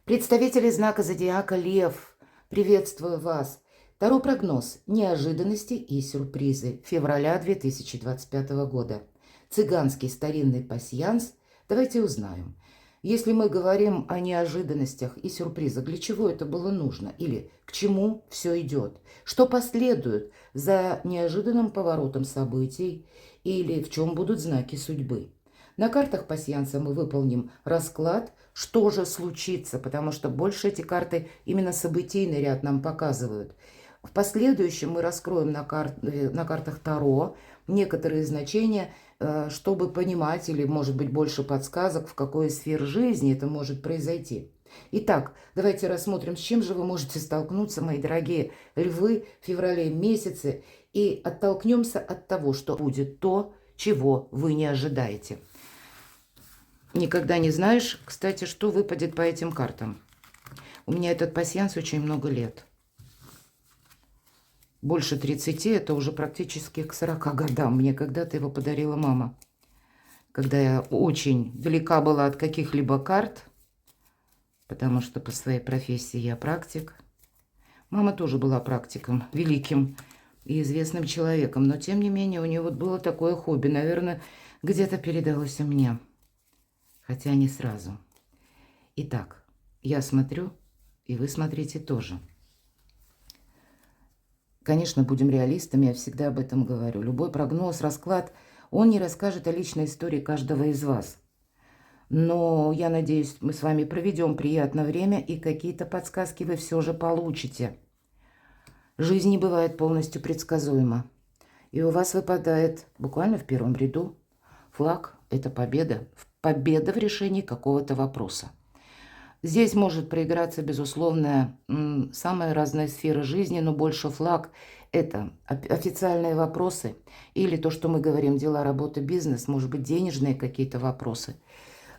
Представители знака зодиака Лев, приветствую вас. Таро прогноз «Неожиданности и сюрпризы» февраля 2025 года. Цыганский старинный пасьянс. Давайте узнаем. Если мы говорим о неожиданностях и сюрпризах, для чего это было нужно? Или к чему все идет? Что последует за неожиданным поворотом событий? Или в чем будут знаки судьбы? На картах пасьянса мы выполним расклад, что же случится, потому что больше эти карты именно событийный ряд нам показывают. В последующем мы раскроем на картах Таро некоторые значения, чтобы понимать или, может быть, больше подсказок, в какой сфере жизни это может произойти. Итак, давайте рассмотрим, с чем же вы можете столкнуться, мои дорогие львы, в феврале месяце, и оттолкнемся от того, что будет то, чего вы не ожидаете. Никогда не знаешь, кстати, что выпадет по этим картам. У меня этот пасьянс очень много лет. Больше 30, это уже практически к 40 годам. Мне когда-то его подарила мама. Когда я очень далека была от каких-либо карт, потому что по своей профессии я практик. Мама тоже была практиком, великим и известным человеком. Но, тем не менее, у нее вот было такое хобби. Наверное, где-то передалось и мне. Хотя не сразу. Итак, я смотрю, и вы смотрите тоже. Конечно, будем реалистами, я всегда об этом говорю. Любой прогноз, расклад, он не расскажет о личной истории каждого из вас. Но я надеюсь, мы с вами проведем приятное время, и какие-то подсказки вы все же получите. Жизнь не бывает полностью предсказуема. И у вас выпадает буквально в первом ряду флаг – это победа. Победа в решении какого-то вопроса. Здесь может проиграться, безусловно, самые разные сферы жизни, но больше флаг – это официальные вопросы или то, что мы говорим, дела, работа, бизнес, может быть, денежные какие-то вопросы.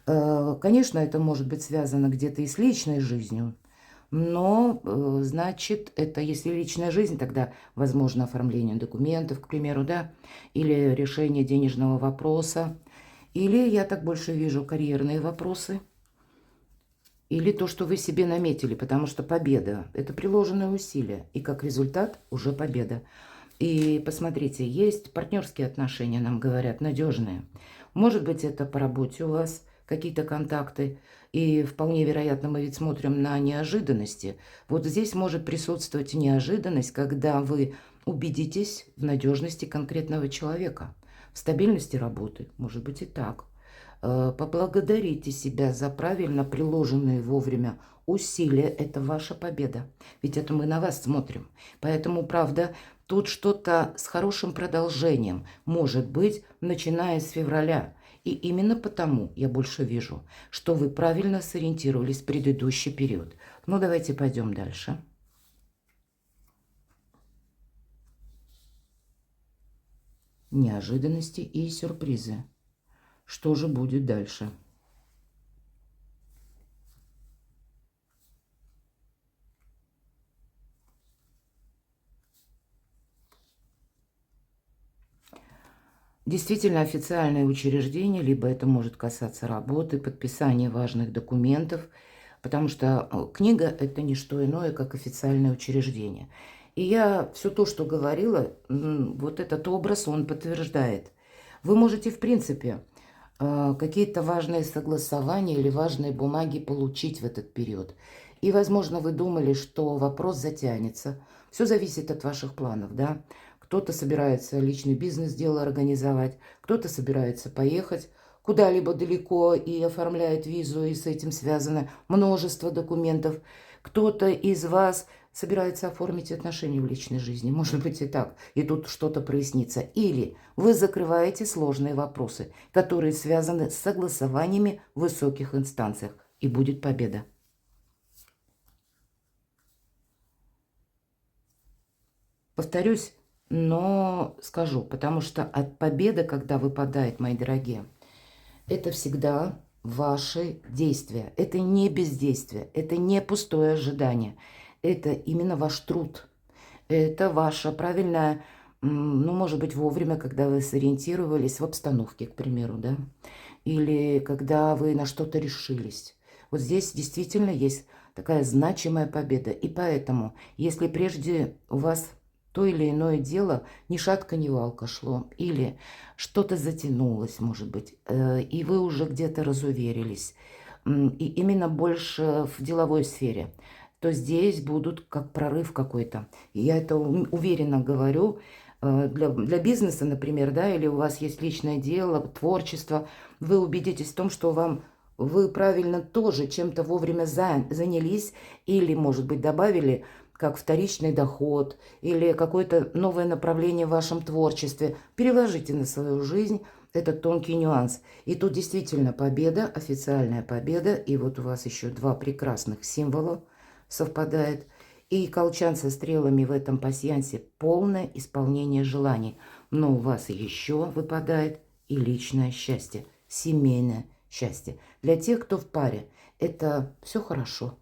Конечно, это может быть связано где-то и с личной жизнью, но, значит, это если личная жизнь, тогда возможно оформление документов, к примеру, да, или решение денежного вопроса. Или, я так больше вижу, карьерные вопросы. Или то, что вы себе наметили, потому что победа – это приложенные усилия. И как результат уже победа. И посмотрите, есть партнерские отношения, нам говорят, надежные. Может быть, это по работе у вас какие-то контакты. И вполне вероятно, мы ведь смотрим на неожиданности. Вот здесь может присутствовать неожиданность, когда вы убедитесь в надежности конкретного человека. В стабильности работы, может быть и так. Поблагодарите себя за правильно приложенные вовремя усилия. Это ваша победа. Ведь это мы на вас смотрим. Поэтому, правда, тут что-то с хорошим продолжением может быть, начиная с февраля. И именно потому я больше вижу, что вы правильно сориентировались в предыдущий период. Ну, давайте пойдем дальше. Неожиданности и сюрпризы. Что же будет дальше? Действительно официальное учреждение, либо это может касаться работы, подписания важных документов, потому что книга – это не что иное, как официальное учреждение. И я все то, что говорила, вот этот образ, он подтверждает. Вы можете, в принципе, какие-то важные согласования или важные бумаги получить в этот период. И, возможно, вы думали, что вопрос затянется. Все зависит от ваших планов, да. Кто-то собирается личный бизнес-дело организовать, кто-то собирается поехать куда-либо далеко и оформляет визу, и с этим связано множество документов. Кто-то из вас собирается оформить отношения в личной жизни. Может быть и так. И тут что-то прояснится. Или вы закрываете сложные вопросы, которые связаны с согласованиями в высоких инстанциях. И будет победа. Повторюсь, но скажу, потому что от победы, когда выпадает, мои дорогие, это всегда ваши действия. Это не бездействие, это не пустое ожидание. Это именно ваш труд. Это ваша правильная, ну, может быть, вовремя, когда вы сориентировались в обстановке, к примеру, да? Или когда вы на что-то решились. Вот здесь действительно есть такая значимая победа. И поэтому, если прежде у вас то или иное дело ни шатка, ни валка шло, или что-то затянулось, может быть, и вы уже где-то разуверились, и именно больше в деловой сфере, то здесь будут как прорыв какой-то. И я это уверенно говорю. Для бизнеса, например, да, или у вас есть личное дело, творчество, вы убедитесь в том, что вы правильно тоже чем-то вовремя занялись или, может быть, добавили как вторичный доход или какое-то новое направление в вашем творчестве. Переложите на свою жизнь этот тонкий нюанс. И тут действительно победа, официальная победа. И вот у вас еще два прекрасных символа совпадает. И колчан со стрелами в этом пасьянсе полное исполнение желаний. Но у вас еще выпадает и личное счастье, семейное счастье. Для тех, кто в паре, это все хорошо.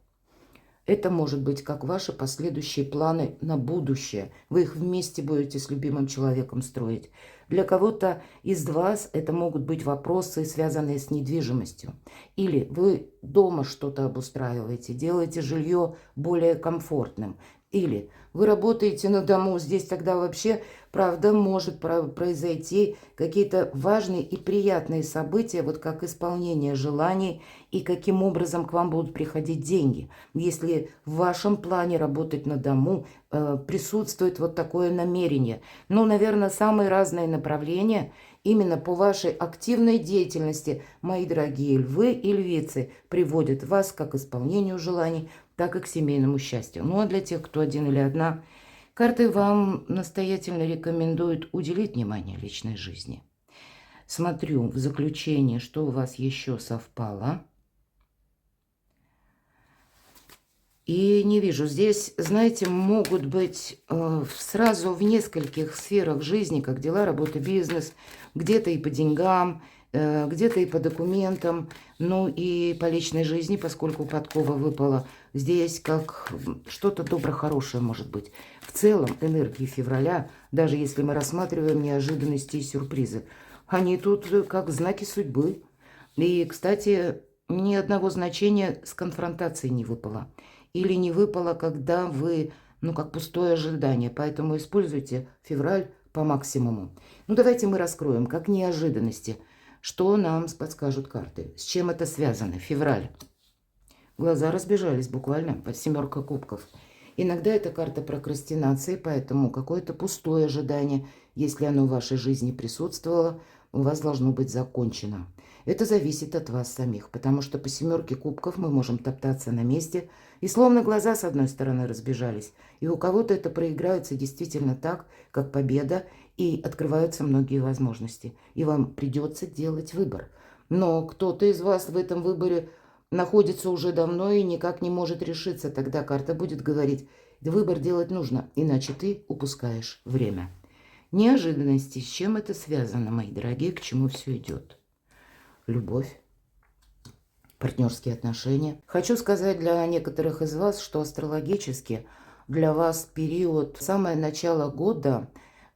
Это может быть как ваши последующие планы на будущее. Вы их вместе будете с любимым человеком строить. Для кого-то из вас это могут быть вопросы, связанные с недвижимостью. Или вы дома что-то обустраиваете, делаете жилье более комфортным. Или вы работаете на дому, здесь тогда вообще, правда, может произойти какие-то важные и приятные события, вот как исполнение желаний и каким образом к вам будут приходить деньги. Если в вашем плане работать на дому присутствует вот такое намерение. Ну, наверное, самые разные направления именно по вашей активной деятельности, мои дорогие львы и львицы, приводят вас как к исполнению желаний, так и к семейному счастью. Ну а для тех, кто один или одна, карты вам настоятельно рекомендуют уделить внимание личной жизни. Смотрю в заключение, что у вас еще совпало. И не вижу. Здесь, знаете, могут быть сразу в нескольких сферах жизни, как дела, работа, бизнес, где-то и по деньгам, где-то и по документам, ну и по личной жизни, поскольку подкова выпала. Здесь как что-то добро-хорошее может быть. В целом энергии февраля, даже если мы рассматриваем неожиданности и сюрпризы, они тут как знаки судьбы. И, кстати, ни одного значения с конфронтацией не выпало. Или не выпало, когда вы, ну, как пустое ожидание. Поэтому используйте февраль по максимуму. Ну, давайте мы раскроем, как неожиданности. Что нам подскажут карты? С чем это связано? Февраль. Глаза разбежались буквально под 7 кубков. Иногда это карта прокрастинации, поэтому какое-то пустое ожидание, если оно в вашей жизни присутствовало, у вас должно быть закончено. Это зависит от вас самих, потому что по 7 кубков мы можем топтаться на месте, и словно глаза с одной стороны разбежались. И у кого-то это проиграется действительно так, как победа, и открываются многие возможности. И вам придется делать выбор. Но кто-то из вас в этом выборе находится уже давно и никак не может решиться. Тогда карта будет говорить, выбор делать нужно, иначе ты упускаешь время. Неожиданности. С чем это связано, мои дорогие? К чему все идет? Любовь. Партнерские отношения. Хочу сказать для некоторых из вас, что астрологически для вас период самое начало года,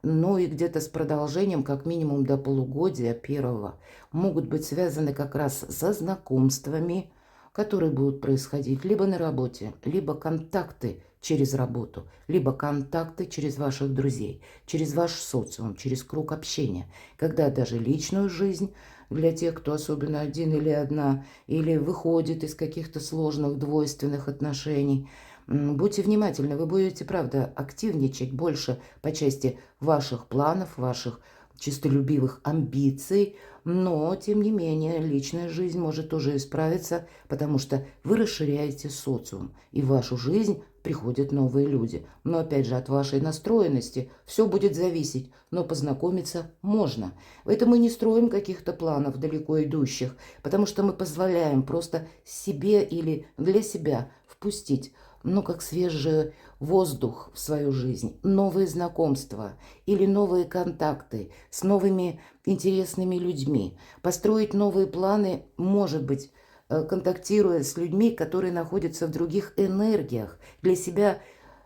ну и где-то с продолжением, как минимум до полугодия первого, могут быть связаны как раз со знакомствами, которые будут происходить либо на работе, либо контакты через работу, либо контакты через ваших друзей, через ваш социум, через круг общения, когда даже личную жизнь для тех, кто особенно один или одна, или выходит из каких-то сложных двойственных отношений. Будьте внимательны, вы будете, правда, активничать больше по части ваших планов, ваших чистолюбивых амбиций, но, тем не менее, личная жизнь может тоже исправиться, потому что вы расширяете социум, и в вашу жизнь приходят новые люди. Но, опять же, от вашей настроенности все будет зависеть, но познакомиться можно. Это мы не строим каких-то планов далеко идущих, потому что мы позволяем просто себе или для себя впустить, ну, как свежий воздух в свою жизнь, новые знакомства или новые контакты с новыми интересными людьми, построить новые планы, может быть, контактируя с людьми, которые находятся в других энергиях, для себя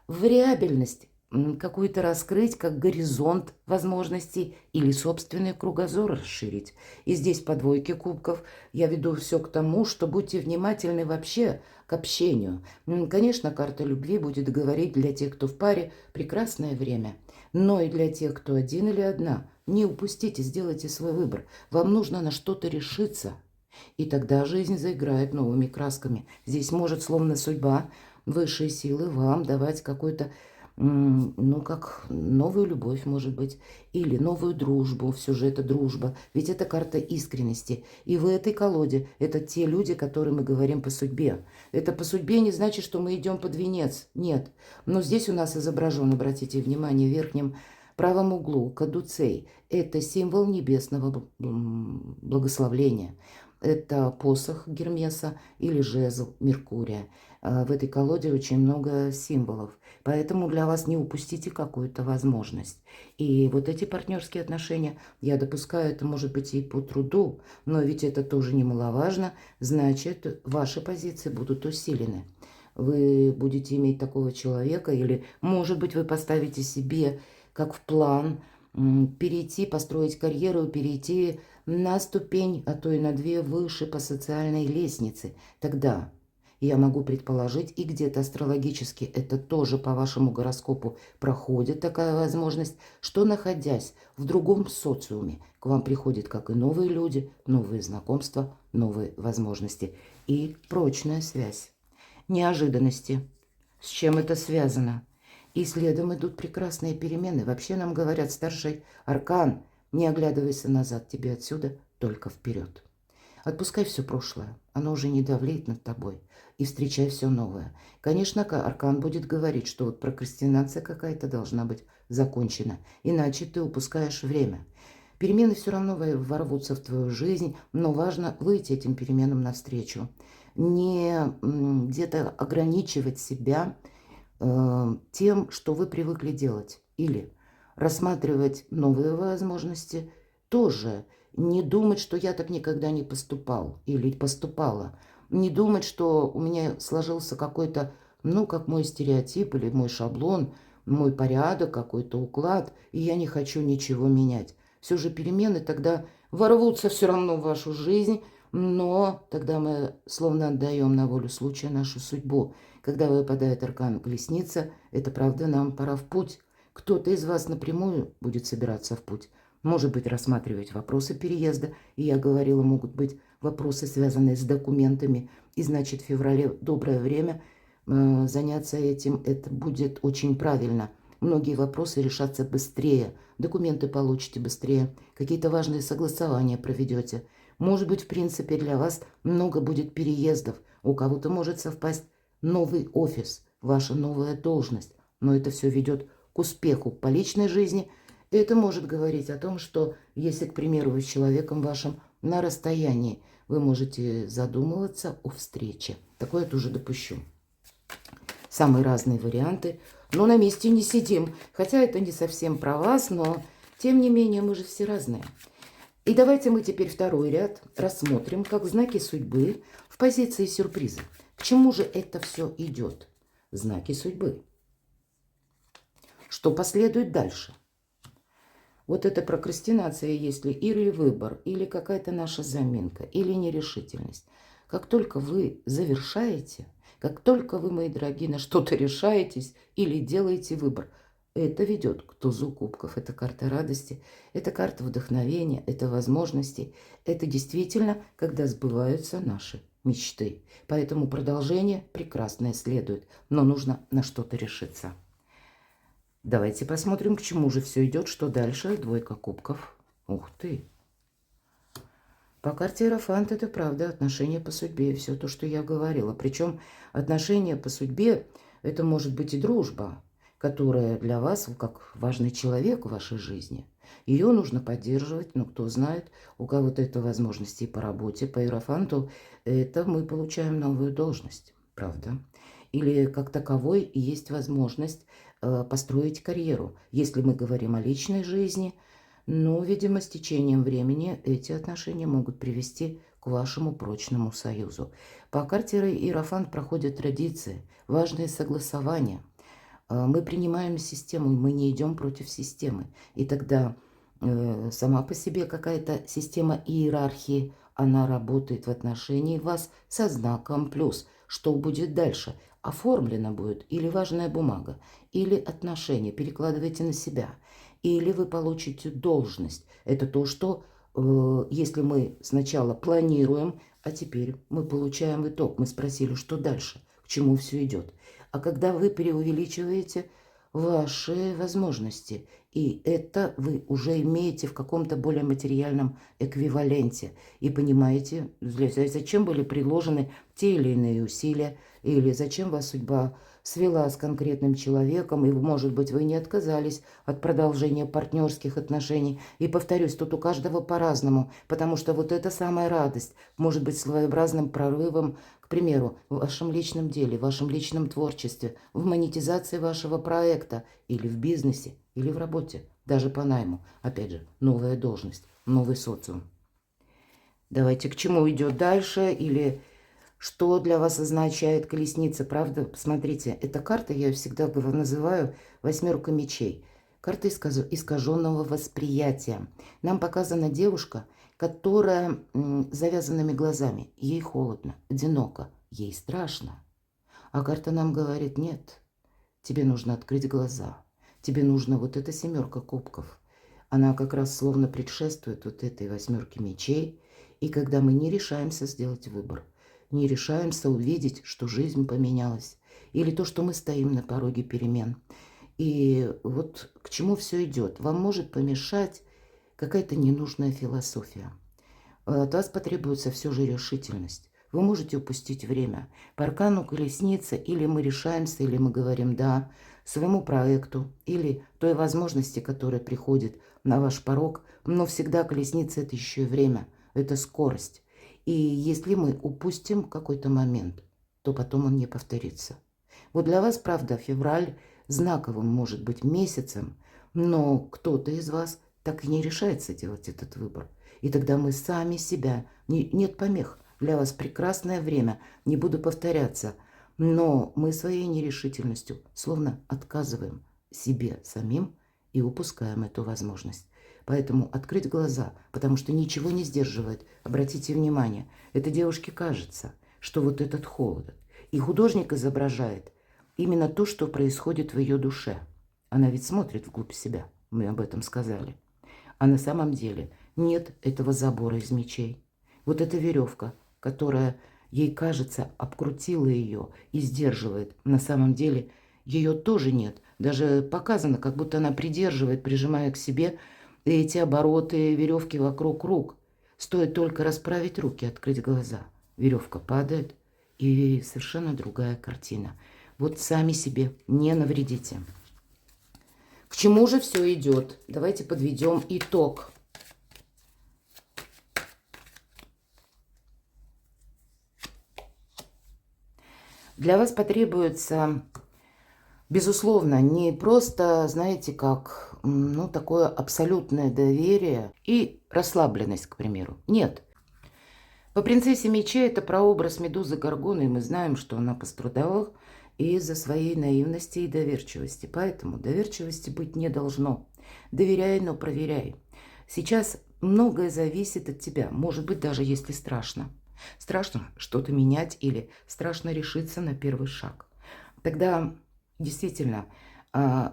вариабельность какую-то раскрыть, как горизонт возможностей или собственный кругозор расширить. И здесь по двойке кубков я веду все к тому, что будьте внимательны вообще к общению. Конечно, карта любви будет говорить для тех, кто в паре, прекрасное время. Но и для тех, кто один или одна, не упустите, сделайте свой выбор. Вам нужно на что-то решиться. И тогда жизнь заиграет новыми красками. Здесь может, словно судьба, высшие силы вам давать какой-то, ну, как новую любовь, может быть, или новую дружбу, все же это дружба, ведь это карта искренности. И в этой колоде это те люди, которые мы говорим по судьбе. Это по судьбе не значит, что мы идем под венец, нет. Но здесь у нас изображен, обратите внимание, в верхнем правом углу кадуцей. Это символ небесного благословления. Это посох Гермеса или жезл Меркурия. В этой колоде очень много символов. Поэтому для вас не упустите какую-то возможность. И вот эти партнерские отношения, я допускаю, это может быть и по труду, но ведь это тоже немаловажно, значит, ваши позиции будут усилены. Вы будете иметь такого человека, или, может быть, вы поставите себе, как в план, перейти, построить карьеру, перейти на ступень, а то и на две выше по социальной лестнице. Тогда я могу предположить, и где-то астрологически это тоже по вашему гороскопу проходит такая возможность, что, находясь в другом социуме, к вам приходят как и новые люди, новые знакомства, новые возможности и прочная связь. Неожиданности. С чем это связано? И следом идут прекрасные перемены. Вообще нам говорят, старший аркан, не оглядывайся назад, тебе отсюда только вперед. Отпускай все прошлое, оно уже не давлеет над тобой. И встречай все новое. Конечно, аркан будет говорить, что вот прокрастинация какая-то должна быть закончена, иначе ты упускаешь время. Перемены все равно ворвутся в твою жизнь, но важно выйти этим переменам навстречу. Не где-то ограничивать себя тем, что вы привыкли делать. Или рассматривать новые возможности тоже. Не думать, что я так никогда не поступал или поступала. Не думать, что у меня сложился какой-то, ну, как мой стереотип или мой шаблон, мой порядок, какой-то уклад, и я не хочу ничего менять. Все же перемены тогда ворвутся все равно в вашу жизнь, но тогда мы словно отдаем на волю случая нашу судьбу. Когда выпадает аркан Колесница, это правда, нам пора в путь. Кто-то из вас напрямую будет собираться в путь. Может быть, рассматривать вопросы переезда. И я говорила, могут быть вопросы, связанные с документами. И значит, в феврале доброе время заняться этим. Это будет очень правильно. Многие вопросы решатся быстрее. Документы получите быстрее. Какие-то важные согласования проведете. Может быть, в принципе, для вас много будет переездов. У кого-то может совпасть новый офис, ваша новая должность. Но это все ведет к успеху по личной жизни. Это может говорить о том, что если, к примеру, вы с человеком вашим на расстоянии, вы можете задумываться о встрече. Такое я тоже допущу. Самые разные варианты. Но на месте не сидим. Хотя это не совсем про вас, но тем не менее мы же все разные. И давайте мы теперь второй ряд рассмотрим, как знаки судьбы в позиции сюрприза. К чему же это все идет? Знаки судьбы. Что последует дальше? Вот эта прокрастинация, если или выбор, или какая-то наша заминка, или нерешительность. Как только вы завершаете, как только вы, мои дорогие, на что-то решаетесь или делаете выбор, это ведет к тузу кубков. Это карта радости, это карта вдохновения, это возможностей. Это действительно, когда сбываются наши мечты. Поэтому продолжение прекрасное следует, но нужно на что-то решиться. Давайте посмотрим, к чему же все идет, что дальше. Двойка кубков. Ух ты! По карте Иерофант это правда, отношения по судьбе, все то, что я говорила. Причем отношения по судьбе, это может быть и дружба, которая для вас, как важный человек в вашей жизни. Ее нужно поддерживать, но кто знает, у кого-то это возможности и по работе, по Иерофанту, это мы получаем новую должность, правда? Или как таковой и есть возможность построить карьеру. Если мы говорим о личной жизни, но, видимо, с течением времени эти отношения могут привести к вашему прочному союзу. По карте Иерофант проходят традиции, важные согласования. Мы принимаем систему, мы не идем против системы. И тогда сама по себе какая-то система иерархии, она работает в отношении вас со знаком плюс. Что будет дальше? Оформлена будет или важная бумага, или отношения, перекладывайте на себя, или вы получите должность. Это то, что если мы сначала планируем, а теперь мы получаем итог. Мы спросили, что дальше, к чему все идет. А когда вы преувеличиваете ваши возможности, и это вы уже имеете в каком-то более материальном эквиваленте, и понимаете, зачем были приложены те или иные усилия, или зачем вас судьба свела с конкретным человеком, и, может быть, вы не отказались от продолжения партнерских отношений. И, повторюсь, тут у каждого по-разному, потому что вот эта самая радость может быть своеобразным прорывом, к примеру, в вашем личном деле, в вашем личном творчестве, в монетизации вашего проекта, или в бизнесе, или в работе, даже по найму. Опять же, новая должность, новый социум. Давайте, к чему идет дальше, или что для вас означает колесница, правда? Посмотрите, эта карта, я ее всегда называю восьмерка мечей. Карта искаженного восприятия. Нам показана девушка, которая с завязанными глазами. Ей холодно, одиноко, ей страшно. А карта нам говорит, нет, тебе нужно открыть глаза. Тебе нужно вот эта семерка кубков. Она как раз словно предшествует вот этой восьмерке мечей. И когда мы не решаемся сделать выбор, не решаемся увидеть, что жизнь поменялась, или то, что мы стоим на пороге перемен. И вот к чему все идет. Вам может помешать какая-то ненужная философия. От вас потребуется все же решительность. Вы можете упустить время. По аркану колесница или мы решаемся, или мы говорим «да» своему проекту, или той возможности, которая приходит на ваш порог. Но всегда колесница – это еще и время, это скорость. И если мы упустим какой-то момент, то потом он не повторится. Вот для вас, правда, февраль знаковым может быть месяцем, но кто-то из вас так и не решается делать этот выбор. И тогда мы сами себя... Нет помех. Для вас прекрасное время. Не буду повторяться. Но мы своей нерешительностью словно отказываем себе самим и упускаем эту возможность. Поэтому открыть глаза, потому что ничего не сдерживает. Обратите внимание, этой девушке кажется, что вот этот холод. И художник изображает именно то, что происходит в ее душе. Она ведь смотрит вглубь себя, мы об этом сказали. А на самом деле нет этого забора из мечей. Вот эта веревка, которая, ей кажется, обкрутила ее и сдерживает. На самом деле ее тоже нет. Даже показано, как будто она придерживает, прижимая к себе эти обороты веревки вокруг рук. Стоит только расправить руки, открыть глаза. Веревка падает, и совершенно другая картина. Вот сами себе не навредите. К чему же все идет? Давайте подведем итог. Для вас потребуется, безусловно, не просто, знаете, как, такое абсолютное доверие и расслабленность, к примеру. Нет. По принцессе мечей это прообраз Медузы Горгоны, и мы знаем, что она пострадала из-за своей наивности и доверчивости. Поэтому доверчивости быть не должно. Доверяй, но проверяй. Сейчас многое зависит от тебя, может быть, даже если страшно. Страшно что-то менять или страшно решиться на первый шаг. Тогда действительно,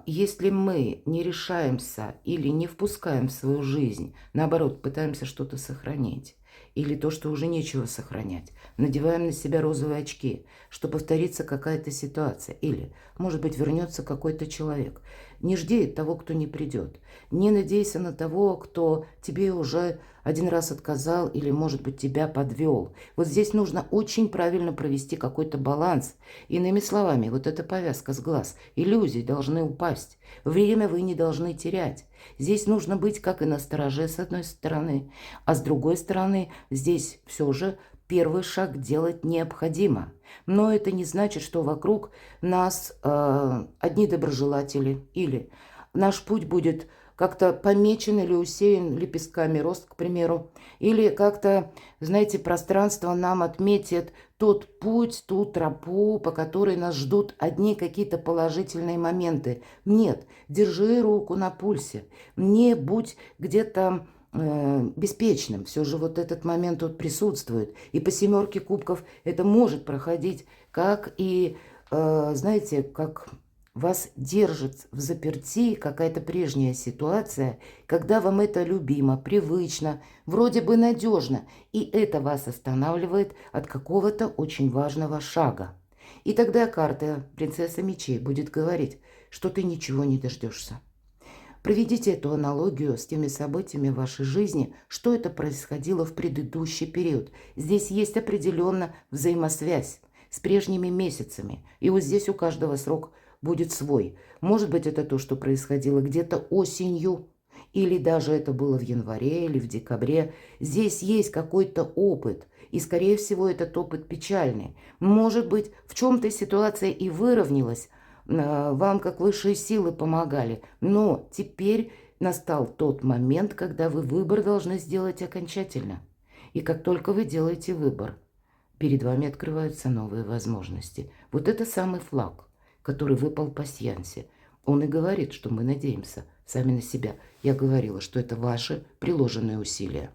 если мы не решаемся или не впускаем в свою жизнь, наоборот, пытаемся что-то сохранить, или то, что уже нечего сохранять, надеваем на себя розовые очки, что повторится какая-то ситуация, или, может быть, вернется какой-то человек. Не жди того, кто не придет. Не надейся на того, кто тебе уже один раз отказал или, может быть, тебя подвел. Вот здесь нужно очень правильно провести какой-то баланс. Иными словами, вот эта повязка с глаз, иллюзии должны упасть. Время вы не должны терять. Здесь нужно быть как и настороже с одной стороны, а с другой стороны здесь все же первый шаг делать необходимо. Но это не значит, что вокруг нас одни доброжелатели или наш путь будет как-то помечен или усеян лепестками роз, к примеру, или как-то, знаете, пространство нам отметит тот путь, ту тропу, по которой нас ждут одни какие-то положительные моменты. Нет, держи руку на пульсе, не будь где-то беспечным. Все же вот этот момент тут присутствует. И по 7 кубков это может проходить, как и, знаете, как вас держит в заперти какая-то прежняя ситуация, когда вам это любимо, привычно, вроде бы надежно, и это вас останавливает от какого-то очень важного шага. И тогда карта принцесса мечей будет говорить, что ты ничего не дождешься. Проведите эту аналогию с теми событиями в вашей жизни, что это происходило в предыдущий период. Здесь есть определенно взаимосвязь с прежними месяцами. И вот здесь у каждого срок будет свой. Может быть, это то, что происходило где-то осенью, или даже это было в январе или в декабре. Здесь есть какой-то опыт, и, скорее всего, этот опыт печальный. Может быть, в чем-то ситуация и выровнялась, вам как высшие силы помогали, но теперь настал тот момент, когда вы выбор должны сделать окончательно. И как только вы делаете выбор, перед вами открываются новые возможности. Вот это самый флаг, который выпал пасьянсе. Он и говорит, что мы надеемся сами на себя. Я говорила, что это ваши приложенные усилия.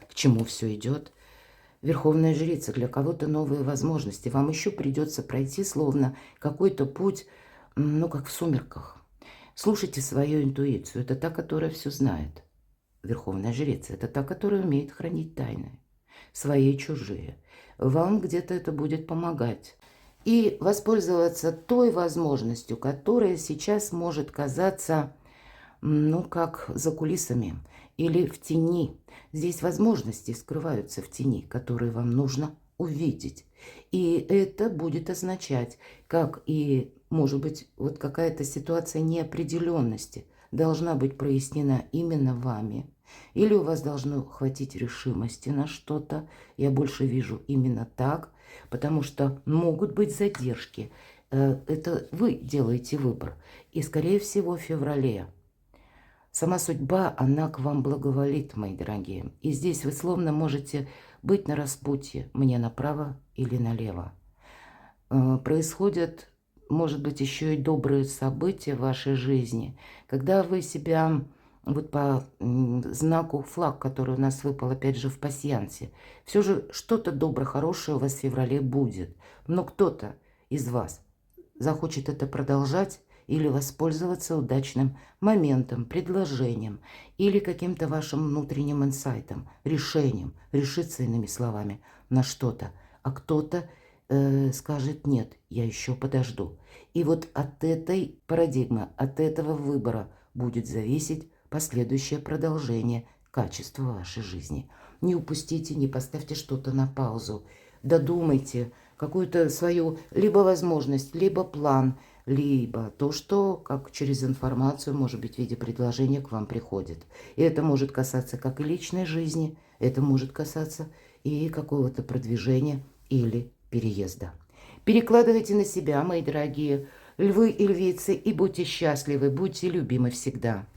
К чему все идет? Верховная жрица, для кого-то новые возможности. Вам еще придется пройти словно какой-то путь, ну, как в сумерках. Слушайте свою интуицию. Это та, которая все знает. Верховная жрица – это та, которая умеет хранить тайны. Свои и чужие. Вам где-то это будет помогать. И воспользоваться той возможностью, которая сейчас может казаться, ну, как за кулисами или в тени. Здесь возможности скрываются в тени, которые вам нужно увидеть. И это будет означать, как и, может быть, вот какая-то ситуация неопределенности должна быть прояснена именно вами. Или у вас должно хватить решимости на что-то. Я больше вижу именно так, потому что могут быть задержки. Это вы делаете выбор. И, скорее всего, в феврале сама судьба, она к вам благоволит, мои дорогие. И здесь вы словно можете быть на распутье, мне направо или налево. Происходят, может быть, еще и добрые события в вашей жизни, когда вы себя вот по знаку флаг, который у нас выпал, опять же, в пасьянсе, все же что-то доброе, хорошее у вас в феврале будет. Но кто-то из вас захочет это продолжать, или воспользоваться удачным моментом, предложением или каким-то вашим внутренним инсайтом, решением, решиться, иными словами, на что-то. А кто-то скажет: нет, я еще подожду. И вот от этой парадигмы, от этого выбора будет зависеть последующее продолжение качества вашей жизни. Не упустите, не поставьте что-то на паузу. Додумайте какую-то свою либо возможность, либо план, либо то, что как через информацию, может быть, в виде предложения к вам приходит. И это может касаться как и личной жизни, это может касаться и какого-то продвижения или переезда. Перекладывайте на себя, мои дорогие львы и львицы, и будьте счастливы, будьте любимы всегда.